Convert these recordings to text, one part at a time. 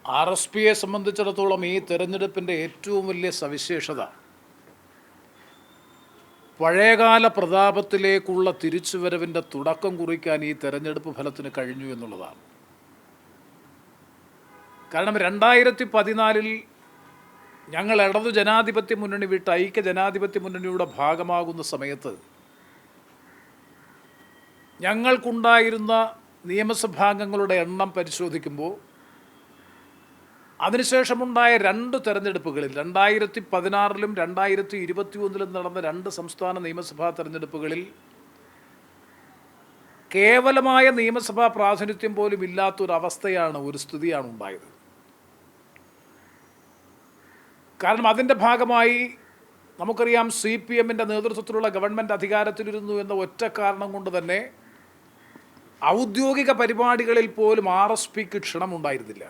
RSPയെ സംബന്ധിച്ചിടത്തോളം ഈ തെരഞ്ഞെടുപ്പിൻ്റെ ഏറ്റവും വലിയ സവിശേഷത പഴയകാല പ്രതാപത്തിലേക്കുള്ള തിരിച്ചുവരവിൻ്റെ തുടക്കം കുറിക്കാൻ ഈ തെരഞ്ഞെടുപ്പ് ഫലത്തിന് കഴിഞ്ഞു എന്നുള്ളതാണ്. കാരണം 2014 ഞങ്ങൾ ഇടതു ജനാധിപത്യ മുന്നണി വിട്ട് ഐക്യ ജനാധിപത്യ മുന്നണിയുടെ ഭാഗമാകുന്ന സമയത്ത് ഞങ്ങൾക്കുണ്ടായിരുന്ന നിയമസഭാംഗങ്ങളുടെ എണ്ണം പരിശോധിക്കുമ്പോൾ അതിനുശേഷമുണ്ടായ രണ്ട് തെരഞ്ഞെടുപ്പുകളിൽ 2016 2021 നടന്ന രണ്ട് സംസ്ഥാന നിയമസഭാ തെരഞ്ഞെടുപ്പുകളിൽ കേവലമായ നിയമസഭാ പ്രാതിനിധ്യം പോലും ഇല്ലാത്തൊരവസ്ഥയാണ്, ഒരു സ്ഥിതിയാണ് ഉണ്ടായത്. കാരണം അതിൻ്റെ ഭാഗമായി നമുക്കറിയാം, CPMൻ്റെ നേതൃത്വത്തിലുള്ള ഗവൺമെൻറ് അധികാരത്തിലിരുന്നു എന്ന ഒറ്റ കാരണം കൊണ്ട് തന്നെ ഔദ്യോഗിക പരിപാടികളിൽ പോലും RSPക്ക് ക്ഷണമുണ്ടായിരുന്നില്ല.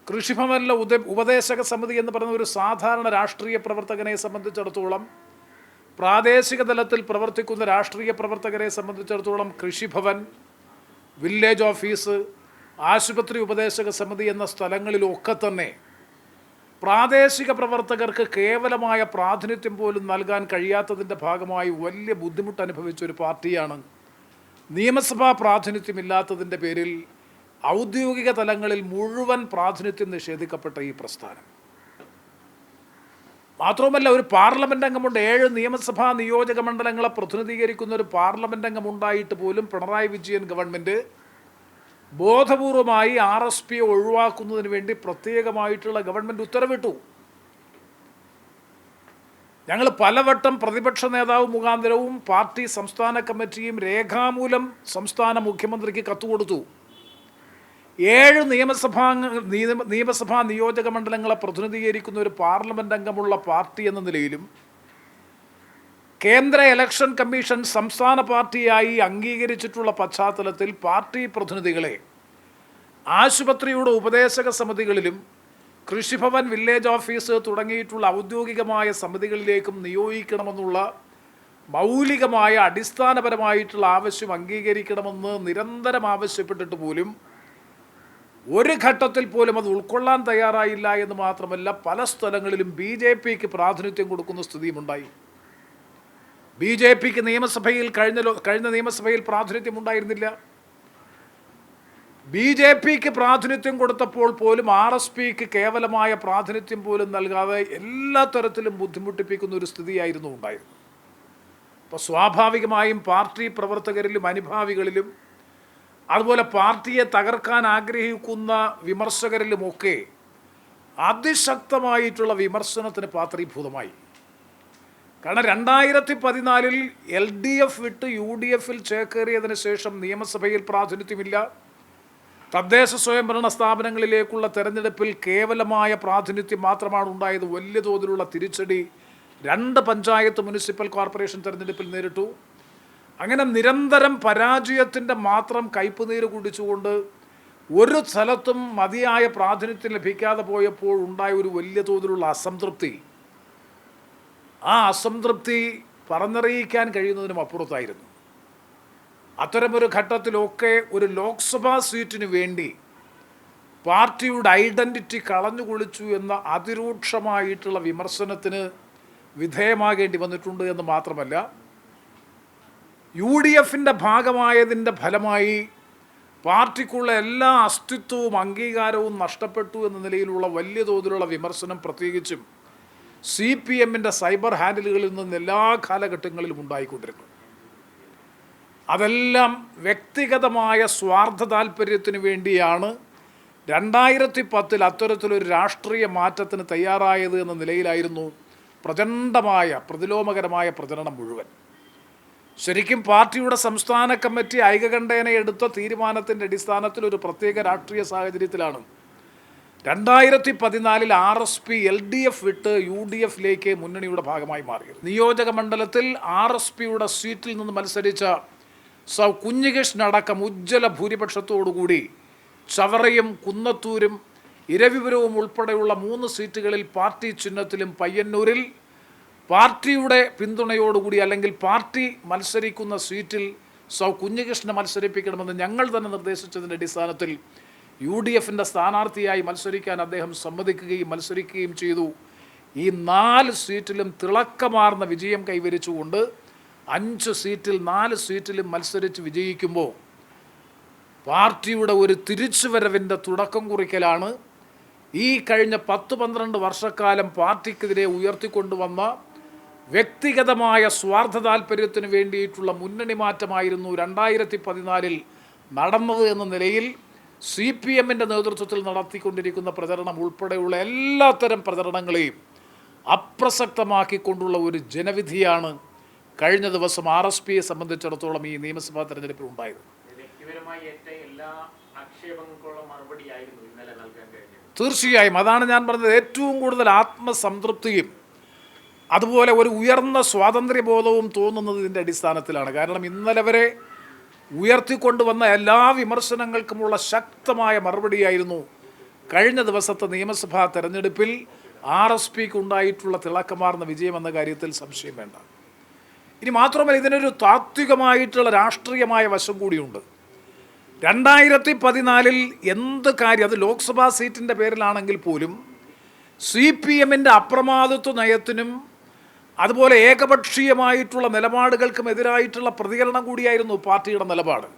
കൃഷിഭവനിലെ ഉപദേശക സമിതി എന്ന് പറയുന്ന ഒരു സാധാരണ രാഷ്ട്രീയ പ്രവർത്തകനെ സംബന്ധിച്ചിടത്തോളം, പ്രാദേശിക തലത്തിൽ പ്രവർത്തിക്കുന്ന രാഷ്ട്രീയ പ്രവർത്തകരെ സംബന്ധിച്ചിടത്തോളം കൃഷിഭവൻ, വില്ലേജ് ഓഫീസ്, ആശുപത്രി ഉപദേശക സമിതി എന്ന സ്ഥലങ്ങളിലൊക്കെ തന്നെ പ്രാദേശിക പ്രവർത്തകർക്ക് കേവലമായ പ്രാതിനിധ്യം പോലും നൽകാൻ കഴിയാത്തതിൻ്റെ ഭാഗമായി വലിയ ബുദ്ധിമുട്ട് അനുഭവിച്ച ഒരു പാർട്ടിയാണ്. നിയമസഭാ പ്രാതിനിധ്യമില്ലാത്തതിൻ്റെ പേരിൽ ഔദ്യോഗിക തലങ്ങളിൽ മുഴുവൻ പ്രാതിനിധ്യം നിഷേധിക്കപ്പെട്ട ഈ പ്രസ്ഥാനം. മാത്രവുമല്ല, ഒരു പാർലമെൻ്റ് അംഗമുണ്ട്. 7 നിയമസഭാ നിയോജക മണ്ഡലങ്ങളെ പ്രതിനിധീകരിക്കുന്ന ഒരു പാർലമെൻ്റ് അംഗമുണ്ടായിട്ട് പോലും പിണറായി വിജയൻ ഗവൺമെൻറ് ബോധപൂർവമായി RSPയെ ഒഴിവാക്കുന്നതിന് വേണ്ടി പ്രത്യേകമായിട്ടുള്ള ഗവൺമെൻറ് ഉത്തരവിട്ടു. ഞങ്ങൾ പലവട്ടം പ്രതിപക്ഷ നേതാവ് മുഖാന്തരവും പാർട്ടി സംസ്ഥാന കമ്മിറ്റിയും രേഖാമൂലം സംസ്ഥാന മുഖ്യമന്ത്രിക്ക് കത്തുകൊടുത്തു. 7 നിയമസഭാ നിയോജക മണ്ഡലങ്ങളെ പ്രതിനിധീകരിക്കുന്ന ഒരു പാർലമെൻ്റ് അംഗമുള്ള പാർട്ടി എന്ന നിലയിലും കേന്ദ്ര ഇലക്ഷൻ കമ്മീഷൻ സംസ്ഥാന പാർട്ടിയായി അംഗീകരിച്ചിട്ടുള്ള പശ്ചാത്തലത്തിൽ പാർട്ടി പ്രതിനിധികളെ ആശുപത്രിയുടെ ഉപദേശക സമിതികളിലും കൃഷിഭവൻ, വില്ലേജ് ഓഫീസ് തുടങ്ങിയിട്ടുള്ള ഔദ്യോഗികമായ സമിതികളിലേക്കും നിയോഗിക്കണമെന്നുള്ള മൗലികമായ അടിസ്ഥാനപരമായിട്ടുള്ള ആവശ്യം അംഗീകരിക്കണമെന്ന് നിരന്തരം ആവശ്യപ്പെട്ടിട്ട് പോലും ഒരു ഘട്ടത്തിൽ പോലും അത് ഉൾക്കൊള്ളാൻ തയ്യാറായില്ല എന്ന് മാത്രമല്ല, പല സ്ഥലങ്ങളിലും BJPക്ക് പ്രാതിനിധ്യം കൊടുക്കുന്ന സ്ഥിതിയുമുണ്ടായി. BJPക്ക് നിയമസഭയിൽ കഴിഞ്ഞ നിയമസഭയിൽ പ്രാതിനിധ്യം ഉണ്ടായിരുന്നില്ല. BJPക്ക് പ്രാതിനിധ്യം കൊടുത്തപ്പോൾ പോലും RSPക്ക് കേവലമായ പ്രാതിനിധ്യം പോലും നൽകാതെ എല്ലാ തരത്തിലും ബുദ്ധിമുട്ടിപ്പിക്കുന്ന ഒരു സ്ഥിതിയായിരുന്നു ഉണ്ടായിരുന്നത്. അപ്പോൾ സ്വാഭാവികമായും പാർട്ടി പ്രവർത്തകരിലും അനുഭാവികളിലും അതുപോലെ പാർട്ടിയെ തകർക്കാൻ ആഗ്രഹിക്കുന്ന വിമർശകരിലുമൊക്കെ അതിശക്തമായിട്ടുള്ള വിമർശനത്തിന് പാത്രീഭൂതമായി. കാരണം 2014 LDF വിട്ട് UDFൽ ചേക്കേറിയതിന് ശേഷം നിയമസഭയിൽ പ്രാതിനിധ്യമില്ല. തദ്ദേശ സ്വയംഭരണ സ്ഥാപനങ്ങളിലേക്കുള്ള തെരഞ്ഞെടുപ്പിൽ കേവലമായ പ്രാതിനിധ്യം മാത്രമാണ് ഉണ്ടായത്. വലിയ തോതിലുള്ള തിരിച്ചടി 2 പഞ്ചായത്ത് മുനിസിപ്പൽ കോർപ്പറേഷൻ തെരഞ്ഞെടുപ്പിൽ നേരിട്ടു. അങ്ങനെ നിരന്തരം പരാജയത്തിൻ്റെ മാത്രം കയ്പുനീര് കുടിച്ചുകൊണ്ട് ഒരു സ്ഥലത്തും മതിയായ പ്രാതിനിധ്യം ലഭിക്കാതെ പോയപ്പോൾ ഉണ്ടായ ഒരു വലിയ തോതിലുള്ള അസംതൃപ്തി, ആ അസംതൃപ്തി പറഞ്ഞറിയിക്കാൻ കഴിയുന്നതിനും അപ്പുറത്തായിരുന്നു. അത്തരമൊരു ഘട്ടത്തിലൊക്കെ ഒരു ലോക്സഭാ സീറ്റിന് വേണ്ടി പാർട്ടിയുടെ ഐഡൻറ്റിറ്റി കളഞ്ഞു കുളിച്ചു എന്ന അതിരൂക്ഷമായിട്ടുള്ള വിമർശനത്തിന് വിധേയമാകേണ്ടി വന്നിട്ടുണ്ട് എന്ന് മാത്രമല്ല, UDFൻ്റെ ഭാഗമായതിൻ്റെ ഫലമായി പാർട്ടിക്കുള്ള എല്ലാ അസ്തിത്വവും അംഗീകാരവും നഷ്ടപ്പെട്ടു എന്ന നിലയിലുള്ള വലിയ തോതിലുള്ള വിമർശനം പ്രത്യേകിച്ചും CPMൻ്റെ സൈബർ ഹാൻഡിലുകളിൽ നിന്ന് എല്ലാ കാലഘട്ടങ്ങളിലും ഉണ്ടായിക്കൊണ്ടിരുന്നു. അതെല്ലാം വ്യക്തിഗതമായ സ്വാർത്ഥ താല്പര്യത്തിന് വേണ്ടിയാണ് 2010 അത്തരത്തിലൊരു രാഷ്ട്രീയ മാറ്റത്തിന് തയ്യാറായത് എന്ന നിലയിലായിരുന്നു പ്രചണ്ഡമായ പ്രതിലോമകരമായ പ്രചരണം മുഴുവൻ. ശരിക്കും പാർട്ടിയുടെ സംസ്ഥാന കമ്മിറ്റി ഐകകണ്ഠേന എടുത്ത തീരുമാനത്തിൻ്റെ അടിസ്ഥാനത്തിൽ ഒരു പ്രത്യേക രാഷ്ട്രീയ സാഹചര്യത്തിലാണ് 2014 RSP LDF വിട്ട് UDFലേക്ക് മുന്നണിയുടെ ഭാഗമായി മാറിയത്. നിയോജക മണ്ഡലത്തിൽ RSPയുടെ സീറ്റിൽ നിന്ന് മത്സരിച്ച സൗ കുഞ്ഞികൃഷ്ണനടക്കം ഉജ്ജ്വല ഭൂരിപക്ഷത്തോടുകൂടി ചവറയും കുന്നത്തൂരും ഇരവിപുരവും ഉൾപ്പെടെയുള്ള 3 സീറ്റുകളിൽ പാർട്ടി ചിഹ്നത്തിലും പയ്യന്നൂരിൽ പാർട്ടിയുടെ പിന്തുണയോടുകൂടി അല്ലെങ്കിൽ പാർട്ടി മത്സരിക്കുന്ന സീറ്റിൽ സൗ കുഞ്ഞികൃഷ്ണനെ മത്സരിപ്പിക്കണമെന്ന് ഞങ്ങൾ തന്നെ നിർദ്ദേശിച്ചതിൻ്റെ അടിസ്ഥാനത്തിൽ UDFിൻ്റെ സ്ഥാനാർത്ഥിയായി മത്സരിക്കാൻ അദ്ദേഹം മത്സരിക്കുകയും ചെയ്തു. ഈ 4 സീറ്റിലും തിളക്കമാർന്ന വിജയം കൈവരിച്ചുകൊണ്ട് 5 സീറ്റിൽ 4 സീറ്റിലും മത്സരിച്ച് വിജയിക്കുമ്പോൾ പാർട്ടിയുടെ ഒരു തിരിച്ചുവരവിൻ്റെ തുടക്കം കുറിക്കലാണ് ഈ കഴിഞ്ഞ 10-12 വർഷക്കാലം പാർട്ടിക്കെതിരെ ഉയർത്തിക്കൊണ്ടുവന്ന വ്യക്തിഗതമായ സ്വാർത്ഥ താല്പര്യത്തിന് വേണ്ടിയിട്ടുള്ള മുന്നണി മാറ്റമായിരുന്നു 2014 നടന്നത് എന്ന നിലയിൽ CPMൻ്റെ നേതൃത്വത്തിൽ നടത്തിക്കൊണ്ടിരിക്കുന്ന പ്രചരണം ഉൾപ്പെടെയുള്ള എല്ലാത്തരം പ്രചരണങ്ങളെയും അപ്രസക്തമാക്കിക്കൊണ്ടുള്ള ഒരു ജനവിധിയാണ് കഴിഞ്ഞ ദിവസം RSPയെ സംബന്ധിച്ചിടത്തോളം ഈ നിയമസഭാ തെരഞ്ഞെടുപ്പിൽ ഉണ്ടായത്. തീർച്ചയായും അതാണ് ഞാൻ പറഞ്ഞത്. ഏറ്റവും കൂടുതൽ ആത്മസംതൃപ്തിയും അതുപോലെ ഒരു ഉയർന്ന സ്വാതന്ത്ര്യബോധവും തോന്നുന്നത് ഇതിൻ്റെ അടിസ്ഥാനത്തിലാണ്. കാരണം ഇന്നലെ വരെ ഉയർത്തിക്കൊണ്ടുവന്ന എല്ലാ വിമർശനങ്ങൾക്കുമുള്ള ശക്തമായ മറുപടിയായിരുന്നു കഴിഞ്ഞ ദിവസത്തെ നിയമസഭാ തെരഞ്ഞെടുപ്പിൽ RSPക്ക് ഉണ്ടായിട്ടുള്ള തിളക്കമാർന്ന വിജയം എന്ന കാര്യത്തിൽ സംശയം വേണ്ട. ഇനി മാത്രമല്ല, ഇതിനൊരു താത്വികമായിട്ടുള്ള രാഷ്ട്രീയമായ വശം കൂടിയുണ്ട്. 2014 എന്ത് കാര്യം, അത് ലോക്സഭാ സീറ്റിൻ്റെ പേരിലാണെങ്കിൽ പോലും CPMൻ്റെ അപ്രമാദിത്വ നയത്തിനും അതുപോലെ ഏകപക്ഷീയമായിട്ടുള്ള നിലപാടുകൾക്കും എതിരായിട്ടുള്ള പ്രതികരണം കൂടിയായിരുന്നു പാർട്ടിയുടെ നിലപാട്.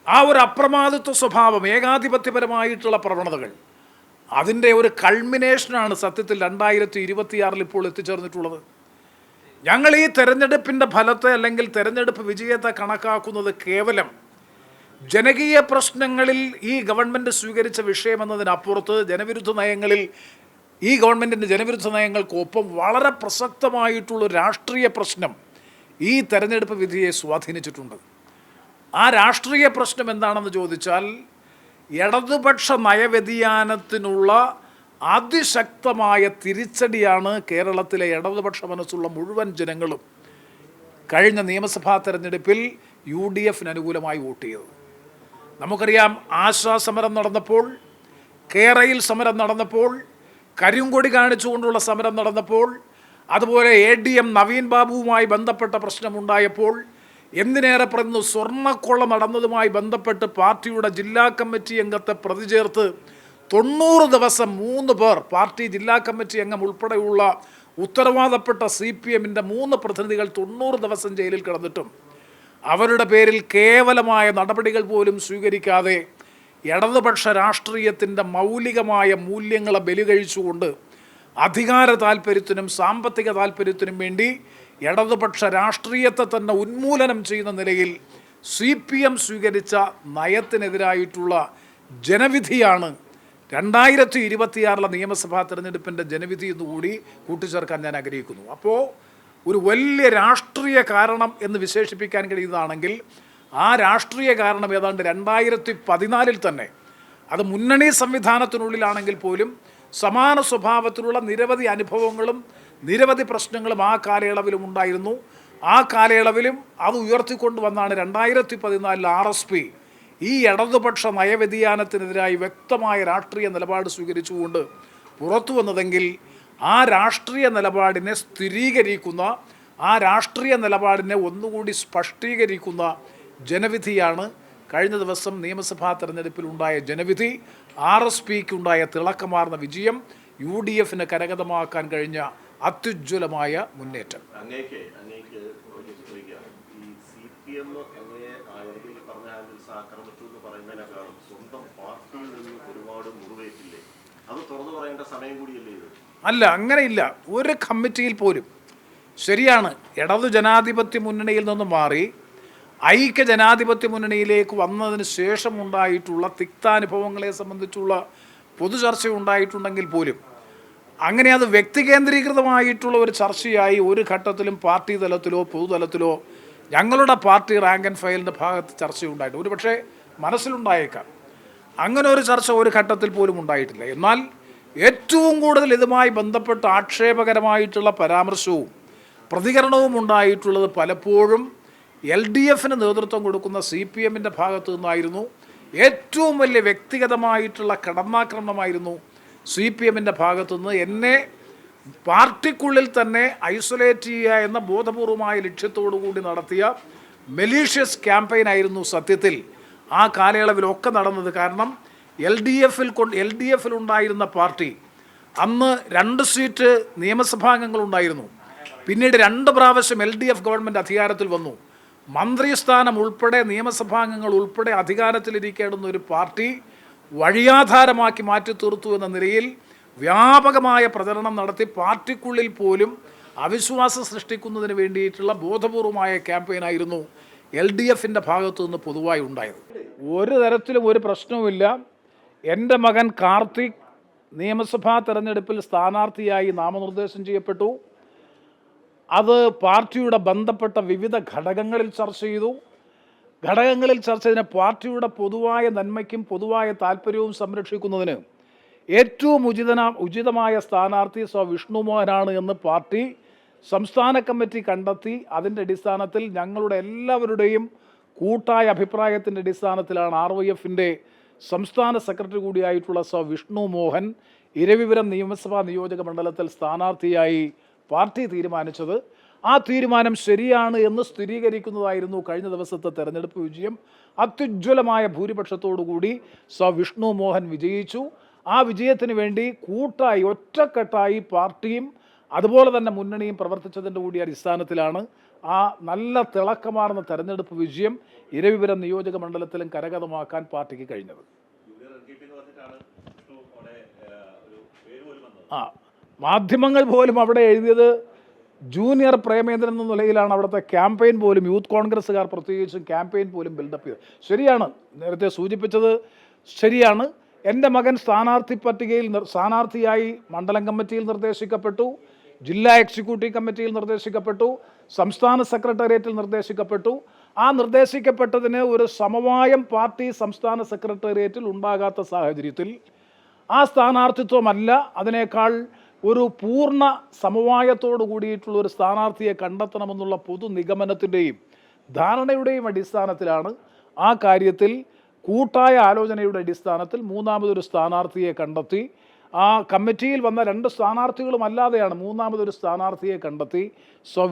ആ ഒരു അപ്രമാദിത്വ സ്വഭാവം, ഏകാധിപത്യപരമായിട്ടുള്ള പ്രവണതകൾ, അതിൻ്റെ ഒരു കൾമിനേഷനാണ് സത്യത്തിൽ 2026 ഇപ്പോൾ എത്തിച്ചേർന്നിട്ടുള്ളത്. ഞങ്ങൾ ഈ തെരഞ്ഞെടുപ്പിൻ്റെ ഫലത്തെ അല്ലെങ്കിൽ തെരഞ്ഞെടുപ്പ് വിജയത്തെ കണക്കാക്കുന്നത് കേവലം ജനകീയ പ്രശ്നങ്ങളിൽ ഈ ഗവൺമെൻറ് സ്വീകരിച്ച വിഷയമെന്നതിനപ്പുറത്ത് ജനവിരുദ്ധ നയങ്ങളിൽ ഈ ഗവൺമെൻറ്റിൻ്റെ ജനവിരുദ്ധ നയങ്ങൾക്കൊപ്പം വളരെ പ്രസക്തമായിട്ടുള്ള രാഷ്ട്രീയ പ്രശ്നം ഈ തെരഞ്ഞെടുപ്പ് വിധിയെ സ്വാധീനിച്ചിട്ടുണ്ട്. ആ രാഷ്ട്രീയ പ്രശ്നം എന്താണെന്ന് ചോദിച്ചാൽ, ഇടതുപക്ഷ നയവ്യതിയാനത്തിനുള്ള അതിശക്തമായ തിരിച്ചടിയാണ് കേരളത്തിലെ ഇടതുപക്ഷ മനസ്സുള്ള മുഴുവൻ ജനങ്ങളും കഴിഞ്ഞ നിയമസഭാ തെരഞ്ഞെടുപ്പിൽ UDFിന് അനുകൂലമായി വോട്ട് ചെയ്തത്. നമുക്കറിയാം, ആശാ സമരം നടന്നപ്പോൾ, കേരയിൽ സമരം നടന്നപ്പോൾ, കരിങ്കൊടി കാണിച്ചുകൊണ്ടുള്ള സമരം നടന്നപ്പോൾ, അതുപോലെ ADM നവീൻ ബാബുവുമായി ബന്ധപ്പെട്ട പ്രശ്നമുണ്ടായപ്പോൾ, എന്തിനേറെ പറയുന്നു സ്വർണ്ണക്കൊള്ള നടന്നതുമായി ബന്ധപ്പെട്ട് പാർട്ടിയുടെ ജില്ലാ കമ്മിറ്റി അംഗത്തെ പ്രതി ചേർത്ത് 90 ദിവസം 3 പേർ, പാർട്ടി ജില്ലാ കമ്മിറ്റി അംഗം ഉൾപ്പെടെയുള്ള ഉത്തരവാദപ്പെട്ട CPMൻ്റെ 3 പ്രതിനിധികൾ 90 ദിവസം ജയിലിൽ കിടന്നിട്ടും അവരുടെ പേരിൽ കേവലമായ നടപടികൾ പോലും സ്വീകരിക്കാതെ ഇടതുപക്ഷ രാഷ്ട്രീയത്തിൻ്റെ മൗലികമായ മൂല്യങ്ങളെ ബലികഴിച്ചുകൊണ്ട് അധികാര താല്പര്യത്തിനും സാമ്പത്തിക താല്പര്യത്തിനും വേണ്ടി ഇടതുപക്ഷ രാഷ്ട്രീയത്തെ തന്നെ ഉന്മൂലനം ചെയ്യുന്ന നിലയിൽ CPM സ്വീകരിച്ച നയത്തിനെതിരായിട്ടുള്ള ജനവിധിയാണ് 2026 നിയമസഭാ തെരഞ്ഞെടുപ്പിൻ്റെ ജനവിധി എന്നുകൂടി കൂട്ടിച്ചേർക്കാൻ ഞാൻ ആഗ്രഹിക്കുന്നു. അപ്പോൾ ഒരു വലിയ രാഷ്ട്രീയ കാരണം എന്ന് വിശേഷിപ്പിക്കാൻ കഴിയുന്നതാണെങ്കിൽ ആ രാഷ്ട്രീയ കാരണം ഏതാണ്ട് 2014 തന്നെ, അത് മുന്നണി സംവിധാനത്തിനുള്ളിലാണെങ്കിൽ പോലും സമാന സ്വഭാവത്തിലുള്ള നിരവധി അനുഭവങ്ങളും നിരവധി പ്രശ്നങ്ങളും ആ കാലയളവിലും ഉണ്ടായിരുന്നു. ആ കാലയളവിലും അത് ഉയർത്തിക്കൊണ്ടുവന്നാണ് 2014 RSP ഈ ഇടതുപക്ഷ നയവ്യതിയാനത്തിനെതിരായി വ്യക്തമായ രാഷ്ട്രീയ നിലപാട് സ്വീകരിച്ചുകൊണ്ട് പുറത്തു വന്നതെങ്കിൽ ആ രാഷ്ട്രീയ നിലപാടിനെ സ്ഥിരീകരിക്കുന്ന, ആ രാഷ്ട്രീയ നിലപാടിനെ ഒന്നുകൂടി സ്പഷ്ടീകരിക്കുന്ന ജനവിധിയാണ് കഴിഞ്ഞ ദിവസം നിയമസഭാ തെരഞ്ഞെടുപ്പിലുണ്ടായ ജനവിധി. RSPക്കുണ്ടായ തിളക്കമാർന്ന വിജയം, UDFിന് കരഗതമാക്കാൻ കഴിഞ്ഞ അത്യുജ്വലമായ മുന്നേറ്റം. അല്ല, അങ്ങനെയില്ല. ഒരു കമ്മിറ്റിയിൽ പോലും, ശരിയാണ്, ഇടതു ജനാധിപത്യ മുന്നണിയിൽ നിന്ന് മാറി ഐക്യ ജനാധിപത്യ മുന്നണിയിലേക്ക് വന്നതിന് ശേഷം ഉണ്ടായിട്ടുള്ള തിക്താനുഭവങ്ങളെ സംബന്ധിച്ചുള്ള പൊതുചർച്ച ഉണ്ടായിട്ടുണ്ടെങ്കിൽ പോലും അങ്ങനെ അത് വ്യക്തികേന്ദ്രീകൃതമായിട്ടുള്ള ഒരു ചർച്ചയായി ഒരു ഘട്ടത്തിലും പാർട്ടി തലത്തിലോ പൊതുതലത്തിലോ ഞങ്ങളുടെ പാർട്ടി റാങ്ക് ആൻഡ് ഫയലിൻ്റെ ഭാഗത്ത് ചർച്ചയുണ്ടായിട്ട് ഒരു പക്ഷേ മനസ്സിലുണ്ടായേക്കാം. അങ്ങനെ ഒരു ചർച്ച ഒരു ഘട്ടത്തിൽ പോലും ഉണ്ടായിട്ടില്ല. എന്നാൽ ഏറ്റവും കൂടുതൽ ഇതുമായി ബന്ധപ്പെട്ട് ആക്ഷേപകരമായിട്ടുള്ള പരാമർശവും പ്രതികരണവും ഉണ്ടായിട്ടുള്ളത് പലപ്പോഴും LDFിന് നേതൃത്വം കൊടുക്കുന്ന CPMൻ്റെ ഭാഗത്തു നിന്നായിരുന്നു. ഏറ്റവും വലിയ വ്യക്തിഗതമായിട്ടുള്ള കടന്നാക്രമണമായിരുന്നു CPMൻ്റെ ഭാഗത്തുനിന്ന്. എന്നെ പാർട്ടിക്കുള്ളിൽ തന്നെ ഐസൊലേറ്റ് ചെയ്യുക എന്ന ബോധപൂർവമായ ലക്ഷ്യത്തോടു കൂടി നടത്തിയ മെലീഷ്യസ് ക്യാമ്പയിനായിരുന്നു സത്യത്തിൽ ആ കാലയളവിലൊക്കെ നടന്നത്. കാരണം എൽ ഡി എഫിൽ ഉണ്ടായിരുന്ന പാർട്ടി അന്ന് 2 സീറ്റ് നിയമസഭാംഗങ്ങളുണ്ടായിരുന്നു. പിന്നീട് 2 പ്രാവശ്യം LDF ഗവൺമെൻറ് അധികാരത്തിൽ വന്നു. മന്ത്രിസ്ഥാനം ഉൾപ്പെടെ നിയമസഭാംഗങ്ങൾ ഉൾപ്പെടെ അധികാരത്തിലിരിക്കേണ്ടുന്ന ഒരു പാർട്ടി വഴിയാധാരമാക്കി മാറ്റി തീർത്തു എന്ന നിലയിൽ വ്യാപകമായ പ്രചരണം നടത്തി പാർട്ടിക്കുള്ളിൽ പോലും അവിശ്വാസം സൃഷ്ടിക്കുന്നതിന് വേണ്ടിയിട്ടുള്ള ബോധപൂർവമായ ക്യാമ്പയിനായിരുന്നു LDFിൻ്റെ ഭാഗത്തു നിന്ന് പൊതുവായി ഉണ്ടായത്. ഒരു തരത്തിലും ഒരു പ്രശ്നവുമില്ല. എൻ്റെ മകൻ കാർത്തിക് നിയമസഭാ തെരഞ്ഞെടുപ്പിൽ സ്ഥാനാർത്ഥിയായി നാമനിർദ്ദേശം ചെയ്യപ്പെട്ടു. അത് പാർട്ടിയുടെ ബന്ധപ്പെട്ട വിവിധ ഘടകങ്ങളിൽ ചർച്ച ചെയ്തു. ചെയ്തതിന് പാർട്ടിയുടെ പൊതുവായ നന്മയ്ക്കും പൊതുവായ താല്പര്യവും സംരക്ഷിക്കുന്നതിന് ഏറ്റവും ഉചിതമായ സ്ഥാനാർത്ഥി വിഷ്ണുമോഹനാണ് എന്ന് പാർട്ടി സംസ്ഥാന കമ്മിറ്റി കണ്ടെത്തി. അതിൻ്റെ അടിസ്ഥാനത്തിൽ ഞങ്ങളുടെ എല്ലാവരുടെയും കൂട്ടായ അഭിപ്രായത്തിൻ്റെ അടിസ്ഥാനത്തിലാണ് RYFിൻ്റെ സംസ്ഥാന സെക്രട്ടറി കൂടിയായിട്ടുള്ള വിഷ്ണു മോഹൻ ഇരവിപുരം നിയമസഭാ നിയോജക മണ്ഡലത്തിൽ സ്ഥാനാർത്ഥിയായി പാർട്ടി തീരുമാനിച്ചത്. ആ തീരുമാനം ശരിയാണ് എന്ന് സ്ഥിരീകരിക്കുന്നതായിരുന്നു കഴിഞ്ഞ ദിവസത്തെ തെരഞ്ഞെടുപ്പ് വിജയം. അത്യുജ്വലമായ ഭൂരിപക്ഷത്തോടുകൂടി വിഷ്ണു മോഹൻ വിജയിച്ചു. ആ വിജയത്തിന് വേണ്ടി കൂട്ടായി ഒറ്റക്കെട്ടായി പാർട്ടിയും അതുപോലെ തന്നെ മുന്നണിയും പ്രവർത്തിച്ചതിൻ്റെ കൂടി അടിസ്ഥാനത്തിലാണ് ആ നല്ല തിളക്കമാർന്ന തെരഞ്ഞെടുപ്പ് വിജയം ഇരവിപുരം നിയോജക മണ്ഡലത്തിലും കരഗതമാക്കാൻ പാർട്ടിക്ക് കഴിഞ്ഞത്. മാധ്യമങ്ങൾ പോലും അവിടെ എഴുതിയത് ജൂനിയർ പ്രേമേന്ദ്രൻ എന്ന നിലയിലാണ്. അവിടുത്തെ ക്യാമ്പയിൻ പോലും യൂത്ത് കോൺഗ്രസ്സുകാർ പ്രത്യേകിച്ചും ക്യാമ്പയിൻ പോലും ബിൽഡപ്പ് ചെയ്തത്. ശരിയാണ്, നേരത്തെ സൂചിപ്പിച്ചത് ശരിയാണ്. എൻ്റെ മകൻ സ്ഥാനാർത്ഥിയായി മണ്ഡലം കമ്മിറ്റിയിൽ നിർദ്ദേശിക്കപ്പെട്ടു, ജില്ലാ എക്സിക്യൂട്ടീവ് കമ്മിറ്റിയിൽ നിർദ്ദേശിക്കപ്പെട്ടു, സംസ്ഥാന സെക്രട്ടേറിയറ്റിൽ നിർദ്ദേശിക്കപ്പെട്ടു. ആ നിർദ്ദേശിക്കപ്പെട്ടതിന് ഒരു സമവായം പാർട്ടി സംസ്ഥാന സെക്രട്ടേറിയറ്റിൽ ഉണ്ടാകാത്ത സാഹചര്യത്തിൽ ആ സ്ഥാനാർത്ഥിത്വമല്ല, അതിനേക്കാൾ ഒരു പൂർണ്ണ സമവായത്തോടു കൂടിയിട്ടുള്ള ഒരു സ്ഥാനാർത്ഥിയെ കണ്ടെത്തണമെന്നുള്ള പൊതു നിഗമനത്തിൻ്റെയും ധാരണയുടെയും അടിസ്ഥാനത്തിലാണ് ആ കാര്യത്തിൽ കൂട്ടായ ആലോചനയുടെ അടിസ്ഥാനത്തിൽ മൂന്നാമതൊരു സ്ഥാനാർത്ഥിയെ കണ്ടെത്തി. ആ കമ്മിറ്റിയിൽ വന്ന 2 സ്ഥാനാർത്ഥികളും അല്ലാതെയാണ് മൂന്നാമതൊരു സ്ഥാനാർത്ഥിയെ കണ്ടെത്തി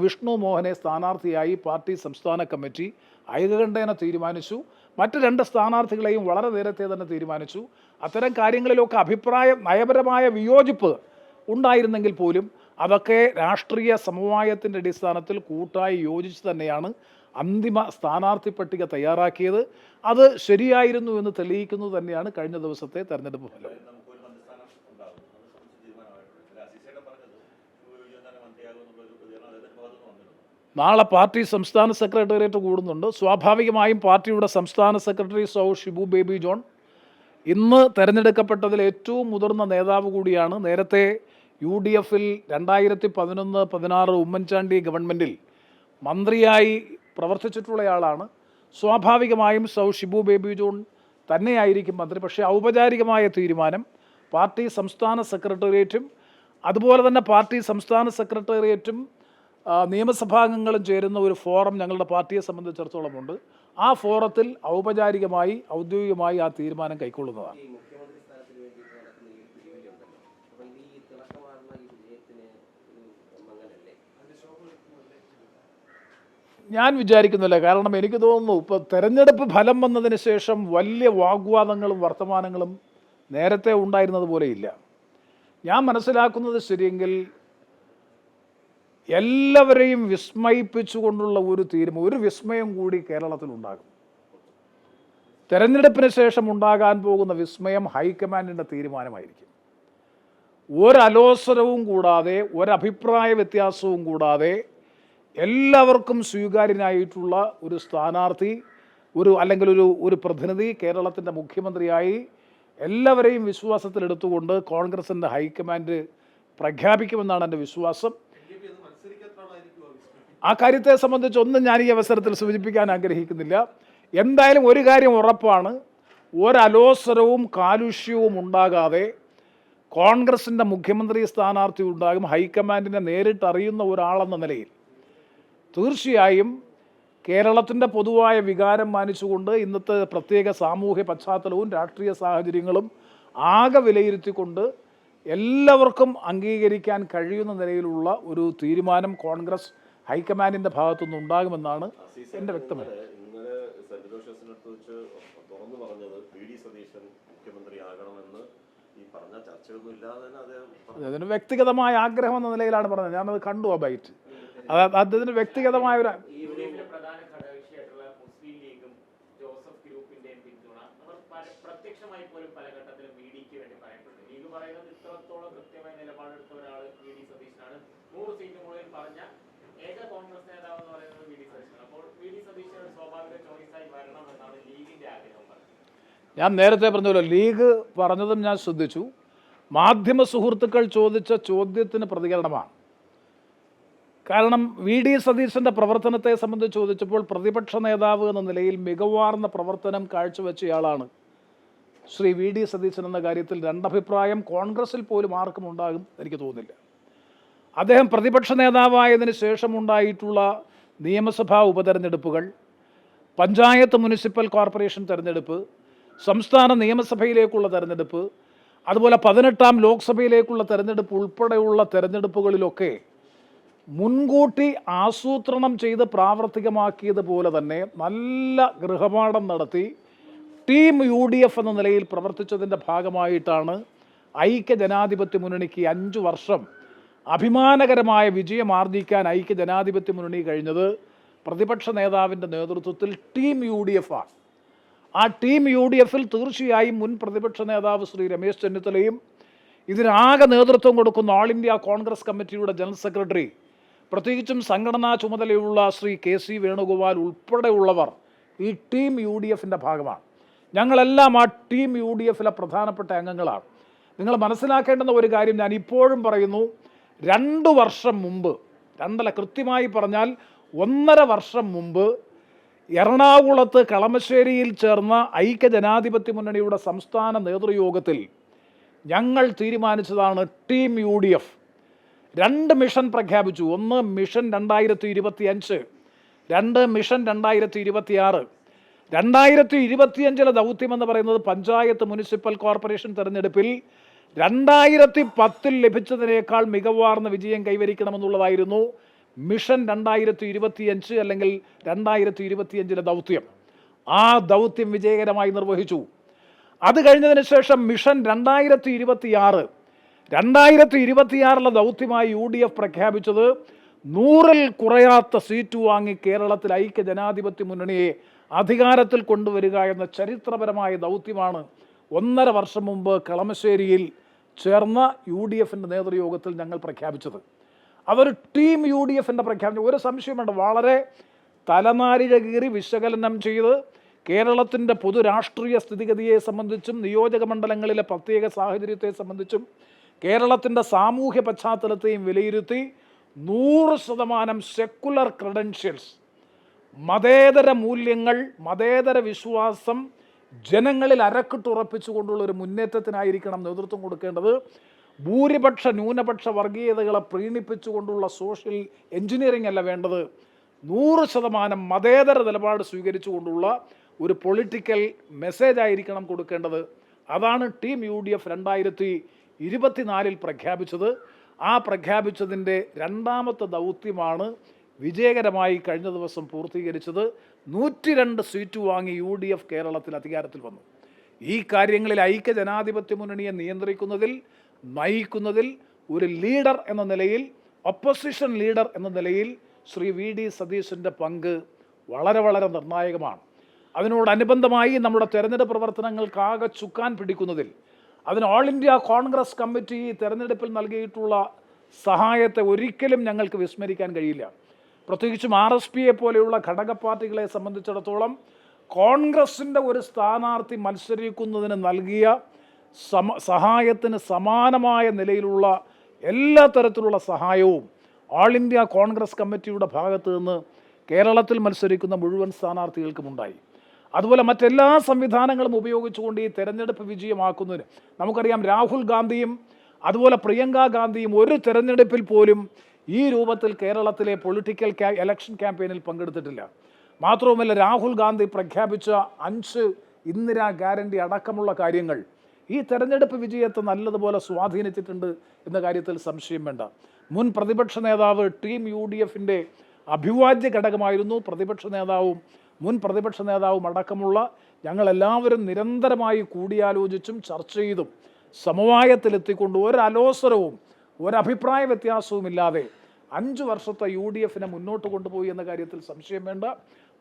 വിഷ്ണു മോഹനെ സ്ഥാനാർത്ഥിയായി പാർട്ടി സംസ്ഥാന കമ്മിറ്റി ഐകകണ്ഠേന തീരുമാനിച്ചു. മറ്റ് 2 സ്ഥാനാർത്ഥികളെയും വളരെ നേരത്തെ തന്നെ തീരുമാനിച്ചു. അത്തരം കാര്യങ്ങളിലൊക്കെ നയപരമായ വിയോജിപ്പ് ഉണ്ടായിരുന്നെങ്കിൽ പോലും അതൊക്കെ രാഷ്ട്രീയ സമവായത്തിൻ്റെ അടിസ്ഥാനത്തിൽ കൂട്ടായി യോജിച്ച് തന്നെയാണ് അന്തിമ സ്ഥാനാർത്ഥി പട്ടിക തയ്യാറാക്കിയത്. അത് ശരിയായിരുന്നു എന്ന് തെളിയിക്കുന്നത് തന്നെയാണ് കഴിഞ്ഞ ദിവസത്തെ തെരഞ്ഞെടുപ്പ് ഫലം. നാളെ പാർട്ടി സംസ്ഥാന സെക്രട്ടേറിയറ്റ് കൂടുന്നുണ്ട്. സ്വാഭാവികമായും പാർട്ടിയുടെ സംസ്ഥാന സെക്രട്ടറി ഷിബു ബേബി ജോൺ ഇന്ന് തെരഞ്ഞെടുക്കപ്പെട്ടതിൽ ഏറ്റവും മുതിർന്ന നേതാവ് കൂടിയാണ്. നേരത്തെ UDFിൽ 2011-16 ഉമ്മൻചാണ്ടി ഗവൺമെൻറ്റിൽ മന്ത്രിയായി പ്രവർത്തിച്ചിട്ടുള്ളയാളാണ്. സ്വാഭാവികമായും ഷിബു ബേബി ജോൺ തന്നെയായിരിക്കും മന്ത്രി. പക്ഷേ ഔപചാരികമായ തീരുമാനം പാർട്ടി സംസ്ഥാന സെക്രട്ടേറിയറ്റും അതുപോലെ തന്നെ പാർട്ടി സംസ്ഥാന സെക്രട്ടേറിയറ്റും നിയമസഭാംഗങ്ങളും ചേരുന്ന ഒരു ഫോറം ഞങ്ങളുടെ പാർട്ടിയെ സംബന്ധിച്ചിടത്തോളം ഉണ്ട്. ആ ഫോറത്തിൽ ഔദ്യോഗികമായി ആ തീരുമാനം കൈക്കൊള്ളുന്നതാണ്. ഞാൻ വിചാരിക്കുന്നില്ല. കാരണം എനിക്ക് തോന്നുന്നു ഇപ്പോൾ തെരഞ്ഞെടുപ്പ് ഫലം വന്നതിന് ശേഷം വലിയ വാഗ്വാദങ്ങളും വർത്തമാനങ്ങളും നേരത്തെ ഉണ്ടായിരുന്നത് പോലെയില്ല. ഞാൻ മനസ്സിലാക്കുന്നത് ശരിയെങ്കിൽ എല്ലാവരെയും വിസ്മയിപ്പിച്ചുകൊണ്ടുള്ള ഒരു വിസ്മയം കൂടി കേരളത്തിലുണ്ടാകും. തെരഞ്ഞെടുപ്പിന് ശേഷം ഉണ്ടാകാൻ പോകുന്ന വിസ്മയം ഹൈക്കമാൻഡിൻ്റെ തീരുമാനമായിരിക്കും. ഒരലോസരവും കൂടാതെ ഒരഭിപ്രായ വ്യത്യാസവും കൂടാതെ എല്ലാവർക്കും സ്വീകാര്യനായിട്ടുള്ള ഒരു സ്ഥാനാർത്ഥി അല്ലെങ്കിൽ ഒരു പ്രതിനിധി കേരളത്തിൻ്റെ മുഖ്യമന്ത്രിയായി എല്ലാവരെയും വിശ്വാസത്തിലെടുത്തുകൊണ്ട് കോൺഗ്രസിൻ്റെ ഹൈക്കമാൻഡ് പ്രഖ്യാപിക്കുമെന്നാണ് എൻ്റെ വിശ്വാസം. ആ കാര്യത്തെ സംബന്ധിച്ചൊന്നും ഞാൻ ഈ അവസരത്തിൽ സൂചിപ്പിക്കാൻ ആഗ്രഹിക്കുന്നില്ല. എന്തായാലും ഒരു കാര്യം ഉറപ്പാണ്, ഒരലോസരവും കാലുഷ്യവും ഉണ്ടാകാതെ കോൺഗ്രസിൻ്റെ മുഖ്യമന്ത്രി സ്ഥാനാർത്ഥി ഉണ്ടാകും. ഹൈക്കമാൻഡിനെ നേരിട്ടറിയുന്ന ഒരാളെന്ന നിലയിൽ തീർച്ചയായും കേരളത്തിൻ്റെ പൊതുവായ വികാരം മാനിച്ചുകൊണ്ട് ഇന്നത്തെ പ്രത്യേക സാമൂഹ്യ പശ്ചാത്തലവും രാഷ്ട്രീയ സാഹചര്യങ്ങളും ആകെ വിലയിരുത്തിക്കൊണ്ട് എല്ലാവർക്കും അംഗീകരിക്കാൻ കഴിയുന്ന നിലയിലുള്ള ഒരു തീരുമാനം കോൺഗ്രസ് ഹൈക്കമാൻഡിൻ്റെ ഭാഗത്തുനിന്ന് ഉണ്ടാകുമെന്നാണ് എൻ്റെ വ്യക്തമായ. തുറന്നു പറഞ്ഞത് വി.ഡി. സതീശൻ മുഖ്യമന്ത്രിയാകണമെന്ന് ഈ പറഞ്ഞ ചർച്ചയൊന്നും ഇല്ലാതെ തന്നെ അദ്ദേഹം അതിന് വ്യക്തിഗതമായ ആഗ്രഹം എന്ന നിലയിലാണ് പറഞ്ഞത്. ഞാനത് കണ്ടു ആ ബൈറ്റ്. അദ്ദേഹത്തിന് വ്യക്തിഗതമായ ഒരു പ്രധാന ഘടകകക്ഷിയായിട്ടുള്ള മുസ്ലിം ലീഗും ജോസഫ് ഗ്രൂപ്പിന്റെയും പിന്തുണ പ്രത്യക്ഷമായി പോലും പല ഘട്ടത്തിലും വി.ഡിക്ക് വേണ്ടി പറയപ്പെട്ടു. ലീഗ് പറയുന്നത് ഇത്രത്തോളം കൃത്യമായ നിലപാടെടുത്ത ഒരാൾ വി.ഡി. സതീശനാണ്. 100 സീറ്റ് മുകളിൽ പറഞ്ഞ ഏക കോൺഗ്രസ് നേതാവ് എന്ന് പറയുന്നത് വി.ഡി. സതീശനാണ്. അപ്പോൾ വി.ഡി. സതീശൻ ഒരു സ്വാഭാവിക ചോയ്സായി വരണം എന്നാണ് ലീഗിന്റെ ആഗ്രഹം പറഞ്ഞത്. ഞാൻ നേരത്തെ പറഞ്ഞല്ലോ, ലീഗ് പറഞ്ഞതും ഞാൻ ശ്രദ്ധിച്ചു. മാധ്യമ സുഹൃത്തുക്കൾ ചോദിച്ച ചോദ്യത്തിന് പ്രതികരണമാണ്. കാരണം വി.ഡി. സതീശൻ്റെ പ്രവർത്തനത്തെ സംബന്ധിച്ച് ചോദിച്ചപ്പോൾ പ്രതിപക്ഷ നേതാവ് എന്ന നിലയിൽ മികവാർന്ന പ്രവർത്തനം കാഴ്ചവെച്ചയാളാണ് ശ്രീ വി.ഡി. സതീശൻ എന്ന കാര്യത്തിൽ രണ്ടഭിപ്രായം കോൺഗ്രസിൽ പോലും ആർക്കും ഉണ്ടാകും എനിക്ക് തോന്നുന്നില്ല. അദ്ദേഹം പ്രതിപക്ഷ നേതാവായതിനു ശേഷമുണ്ടായിട്ടുള്ള നിയമസഭാ ഉപതെരഞ്ഞെടുപ്പുകൾ, പഞ്ചായത്ത് മുനിസിപ്പൽ കോർപ്പറേഷൻ തെരഞ്ഞെടുപ്പ്, സംസ്ഥാന നിയമസഭയിലേക്കുള്ള തെരഞ്ഞെടുപ്പ്, അതുപോലെ 18ാം ലോക്സഭയിലേക്കുള്ള തെരഞ്ഞെടുപ്പ് ഉൾപ്പെടെയുള്ള തെരഞ്ഞെടുപ്പുകളിലൊക്കെ മുൻകൂട്ടി ആസൂത്രണം ചെയ്ത് പ്രാവർത്തികമാക്കിയതുപോലെ തന്നെ നല്ല ഗൃഹപാഠം നടത്തി ടീം UDF എന്ന നിലയിൽ പ്രവർത്തിച്ചതിൻ്റെ ഭാഗമായിട്ടാണ് ഐക്യജനാധിപത്യ മുന്നണിക്ക് 5 വർഷം അഭിമാനകരമായ വിജയം ആർജിക്കാൻ ഐക്യജനാധിപത്യ മുന്നണി കഴിഞ്ഞത് പ്രതിപക്ഷ നേതാവിൻ്റെ നേതൃത്വത്തിൽ ടീം UDF ആണ്. ആ ടീം UDF-ൽ തീർച്ചയായും മുൻ പ്രതിപക്ഷ നേതാവ് ശ്രീ രമേശ് ചെന്നിത്തലയും ഇതിനാകെ നേതൃത്വം കൊടുക്കുന്ന ഓൾ ഇന്ത്യ കോൺഗ്രസ് കമ്മിറ്റിയുടെ ജനറൽ സെക്രട്ടറി, പ്രത്യേകിച്ചും സംഘടനാ ചുമതലയുള്ള ശ്രീ KC വേണുഗോപാൽ ഉൾപ്പെടെയുള്ളവർ ഈ ടീം UDF-ൻ്റെ ഭാഗമാണ്. ഞങ്ങളെല്ലാം ആ ടീം UDF-ലെ പ്രധാനപ്പെട്ട അംഗങ്ങളാണ്. നിങ്ങൾ മനസ്സിലാക്കേണ്ടുന്ന ഒരു കാര്യം ഞാൻ ഇപ്പോഴും പറയുന്നു, 2 വർഷം മുമ്പ്, 2 കൃത്യമായി പറഞ്ഞാൽ 1.5 വർഷം മുമ്പ് എറണാകുളത്ത് കളമശ്ശേരിയിൽ ചേർന്ന ഐക്യജനാധിപത്യ മുന്നണിയുടെ സംസ്ഥാന നേതൃയോഗത്തിൽ ഞങ്ങൾ തീരുമാനിച്ചതാണ് ടീം UDF 2 മിഷൻ പ്രഖ്യാപിച്ചു. 1 മിഷൻ 2025, 2 മിഷൻ 2026. 2025 ദൗത്യമെന്ന് പറയുന്നത് പഞ്ചായത്ത് മുനിസിപ്പൽ കോർപ്പറേഷൻ തെരഞ്ഞെടുപ്പിൽ 2010 ലഭിച്ചതിനേക്കാൾ മികവാർന്ന വിജയം കൈവരിക്കണമെന്നുള്ളതായിരുന്നു മിഷൻ 2025 അല്ലെങ്കിൽ 2025 ദൗത്യം. ആ ദൗത്യം വിജയകരമായി നിർവഹിച്ചു. അത് കഴിഞ്ഞതിന് ശേഷം മിഷൻ 2026 ദൗത്യമായി UDF പ്രഖ്യാപിച്ചത് 100-ൽ കുറയാത്ത സീറ്റ് വാങ്ങി കേരളത്തിൽ ഐക്യജനാധിപത്യ മുന്നണിയെ അധികാരത്തിൽ കൊണ്ടുവരിക എന്ന ചരിത്രപരമായ ദൗത്യമാണ് 1.5 വർഷം മുമ്പ് കളമശ്ശേരിയിൽ ചേർന്ന UDF-ൻ്റെ നേതൃയോഗത്തിൽ ഞങ്ങൾ പ്രഖ്യാപിച്ചത്. അതൊരു ടീം UDF-ൻ്റെ പ്രഖ്യാപനം, ഒരു സംശയം വേണ്ട. വളരെ തലനാരിഴ കീറി വിശകലനം ചെയ്ത് കേരളത്തിൻ്റെ പൊതുരാഷ്ട്രീയ സ്ഥിതിഗതിയെ സംബന്ധിച്ചും നിയോജക മണ്ഡലങ്ങളിലെ പ്രത്യേക സാഹചര്യത്തെ സംബന്ധിച്ചും കേരളത്തിൻ്റെ സാമൂഹ്യ പശ്ചാത്തലത്തെയും വിലയിരുത്തി 100% സെക്കുലർ ക്രെഡൻഷ്യൽസ്, മതേതര മൂല്യങ്ങൾ, മതേതര വിശ്വാസം ജനങ്ങളിൽ അരക്കിട്ടുറപ്പിച്ചുകൊണ്ടുള്ള ഒരു മുന്നേറ്റത്തിനായിരിക്കണം നേതൃത്വം കൊടുക്കേണ്ടത്. ഭൂരിപക്ഷ ന്യൂനപക്ഷ വർഗീയതകളെ പ്രീണിപ്പിച്ചുകൊണ്ടുള്ള സോഷ്യൽ എൻജിനീയറിംഗ് അല്ല വേണ്ടത്. 100% മതേതര നിലപാട് സ്വീകരിച്ചുകൊണ്ടുള്ള ഒരു പൊളിറ്റിക്കൽ മെസ്സേജ് ആയിരിക്കണം കൊടുക്കേണ്ടത്. അതാണ് ടീം UDF 2024 പ്രഖ്യാപിച്ചത്. ആ പ്രഖ്യാപിച്ചതിൻ്റെ 2ാമത്തെ ദൗത്യമാണ് വിജയകരമായി കഴിഞ്ഞ ദിവസം പൂർത്തീകരിച്ചത്. 102 സീറ്റ് വാങ്ങി UDF കേരളത്തിൽ അധികാരത്തിൽ വന്നു. ഈ കാര്യങ്ങളിൽ ഐക്യജനാധിപത്യ മുന്നണിയെ നിയന്ത്രിക്കുന്നതിൽ, നയിക്കുന്നതിൽ ഒരു ലീഡർ എന്ന നിലയിൽ, ഒപ്പോസിഷൻ ലീഡർ എന്ന നിലയിൽ ശ്രീ വി.ഡി. സതീശൻ്റെ പങ്ക് വളരെ വളരെ നിർണായകമാണ്. അതിനോടനുബന്ധമായി നമ്മുടെ തെരഞ്ഞെടുപ്പ് പ്രവർത്തനങ്ങൾക്കാകെ ചുക്കാൻ പിടിക്കുന്നതിൽ, അതിന് ഓൾ ഇന്ത്യ കോൺഗ്രസ് കമ്മിറ്റി തെരഞ്ഞെടുപ്പിൽ നൽകിയിട്ടുള്ള സഹായത്തെ ഒരിക്കലും ഞങ്ങൾക്ക് വിസ്മരിക്കാൻ കഴിയില്ല. പ്രത്യേകിച്ചും RSPയെ പോലെയുള്ള ഘടക പാർട്ടികളെ സംബന്ധിച്ചിടത്തോളം കോൺഗ്രസിൻ്റെ ഒരു സ്ഥാനാർത്ഥി മത്സരിക്കുന്നതിന് നൽകിയ സഹായത്തിന് സമാനമായ നിലയിലുള്ള എല്ലാ തരത്തിലുള്ള സഹായവും ഓൾ ഇന്ത്യ കോൺഗ്രസ് കമ്മിറ്റിയുടെ ഭാഗത്തു നിന്ന് കേരളത്തിൽ മത്സരിക്കുന്ന മുഴുവൻ സ്ഥാനാർത്ഥികൾക്കുമുണ്ടായി. അതുപോലെ മറ്റെല്ലാ സംവിധാനങ്ങളും ഉപയോഗിച്ചുകൊണ്ട് ഈ തെരഞ്ഞെടുപ്പ് വിജയമാക്കുന്നതിന് നമുക്കറിയാം, രാഹുൽ ഗാന്ധിയും അതുപോലെ പ്രിയങ്ക ഗാന്ധിയും ഒരു തെരഞ്ഞെടുപ്പിൽ പോലും ഈ രൂപത്തിൽ കേരളത്തിലെ പൊളിറ്റിക്കൽ ഇലക്ഷൻ ക്യാമ്പയിനിൽ പങ്കെടുത്തിട്ടില്ല. മാത്രവുമല്ല, രാഹുൽ ഗാന്ധി പ്രഖ്യാപിച്ച 5 ഇന്ദിരാ ഗ്യാരണ്ടി അടക്കമുള്ള കാര്യങ്ങൾ ഈ തെരഞ്ഞെടുപ്പ് വിജയത്തെ നല്ലതുപോലെ സ്വാധീനിച്ചിട്ടുണ്ട് എന്ന കാര്യത്തിൽ സംശയം വേണ്ട. മുൻ പ്രതിപക്ഷ നേതാവ് ടീം UDF-ൻ്റെ അഭിവാജ്യ ഘടകമായിരുന്നു. പ്രതിപക്ഷ നേതാവും മുൻ പ്രതിപക്ഷ നേതാവും അടക്കമുള്ള ഞങ്ങളെല്ലാവരും നിരന്തരമായി കൂടിയാലോചിച്ചും ചർച്ച ചെയ്തും സമവായത്തിലെത്തിക്കൊണ്ട് ഒരലോസരവും ഒരഭിപ്രായ വ്യത്യാസവുമില്ലാതെ 5 വർഷത്തെ UDF മുന്നോട്ട് കൊണ്ടുപോയി എന്ന കാര്യത്തിൽ സംശയം വേണ്ട.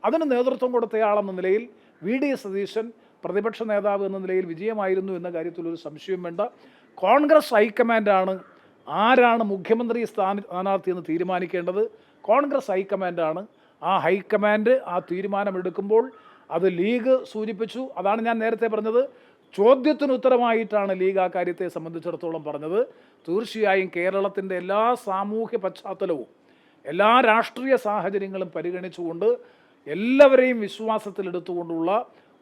അതിന് നേതൃത്വം കൊടുത്തയാളെന്ന നിലയിൽ VD സതീശൻ പ്രതിപക്ഷ നേതാവ് എന്ന നിലയിൽ വിജയമായിരുന്നു എന്ന കാര്യത്തിൽ ഒരു സംശയം വേണ്ട. കോൺഗ്രസ് ഹൈക്കമാൻഡാണ് ആരാണ് മുഖ്യമന്ത്രി സ്ഥാനാർത്ഥി എന്ന് തീരുമാനിക്കേണ്ടത്. കോൺഗ്രസ് ഹൈക്കമാൻഡാണ്. ആ ഹൈക്കമാൻഡ് ആ തീരുമാനമെടുക്കുമ്പോൾ അത് ലീഗ് സൂചിപ്പിച്ചു. അതാണ് ഞാൻ നേരത്തെ പറഞ്ഞത്. ചോദ്യത്തിന് ഉത്തരമായിട്ടാണ് ലീഗ് ആ കാര്യത്തെ സംബന്ധിച്ചിടത്തോളം പറഞ്ഞത്. തീർച്ചയായും കേരളത്തിൻ്റെ എല്ലാ സാമൂഹ്യ പശ്ചാത്തലവും എല്ലാ രാഷ്ട്രീയ സാഹചര്യങ്ങളും പരിഗണിച്ചുകൊണ്ട് എല്ലാവരെയും വിശ്വാസത്തിലെടുത്തുകൊണ്ടുള്ള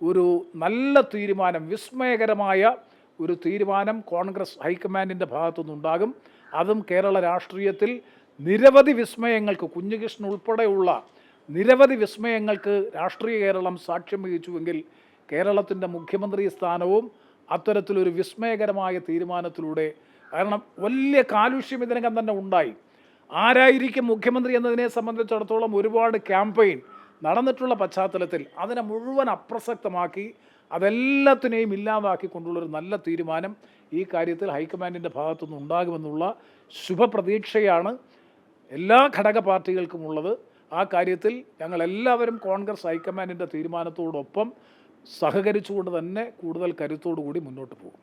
ഒരു നല്ല തീരുമാനം, വിസ്മയകരമായ ഒരു തീരുമാനം കോൺഗ്രസ് ഹൈക്കമാൻഡിൻ്റെ ഭാഗത്തുനിന്നുണ്ടാകും. അതും കേരള രാഷ്ട്രീയത്തിൽ നിരവധി വിസ്മയങ്ങൾക്ക്, കുഞ്ഞുകൃഷ്ണൻ ഉൾപ്പെടെയുള്ള നിരവധി വിസ്മയങ്ങൾക്ക് രാഷ്ട്രീയ കേരളം സാക്ഷ്യം വഹിച്ചുവെങ്കിൽ കേരളത്തിൻ്റെ മുഖ്യമന്ത്രി സ്ഥാനവും അത്തരത്തിലൊരു വിസ്മയകരമായ തീരുമാനത്തിലൂടെ, കാരണം വലിയ കാലുഷ്യം ഇതിനകം തന്നെ ഉണ്ടായി. ആരായിരിക്കും മുഖ്യമന്ത്രി എന്നതിനെ സംബന്ധിച്ചിടത്തോളം ഒരുപാട് ക്യാമ്പയിൻ നടന്നിട്ടുള്ള പശ്ചാത്തലത്തിൽ അതിനെ മുഴുവൻ അപ്രസക്തമാക്കി അതെല്ലാത്തിനെയും ഇല്ലാതാക്കിക്കൊണ്ടുള്ളൊരു നല്ല തീരുമാനം ഈ കാര്യത്തിൽ ഹൈക്കമാൻഡിൻ്റെ ഭാഗത്തുനിന്ന് ഉണ്ടാകുമെന്നുള്ള ശുഭപ്രതീക്ഷയാണ് എല്ലാ ഘടക പാർട്ടികൾക്കുമുള്ളത്. ആ കാര്യത്തിൽ ഞങ്ങളെല്ലാവരും കോൺഗ്രസ് ഹൈക്കമാൻഡിൻ്റെ തീരുമാനത്തോടൊപ്പം സഹകരിച്ചുകൊണ്ട് തന്നെ കൂടുതൽ കരുത്തോടു കൂടി മുന്നോട്ട് പോകും.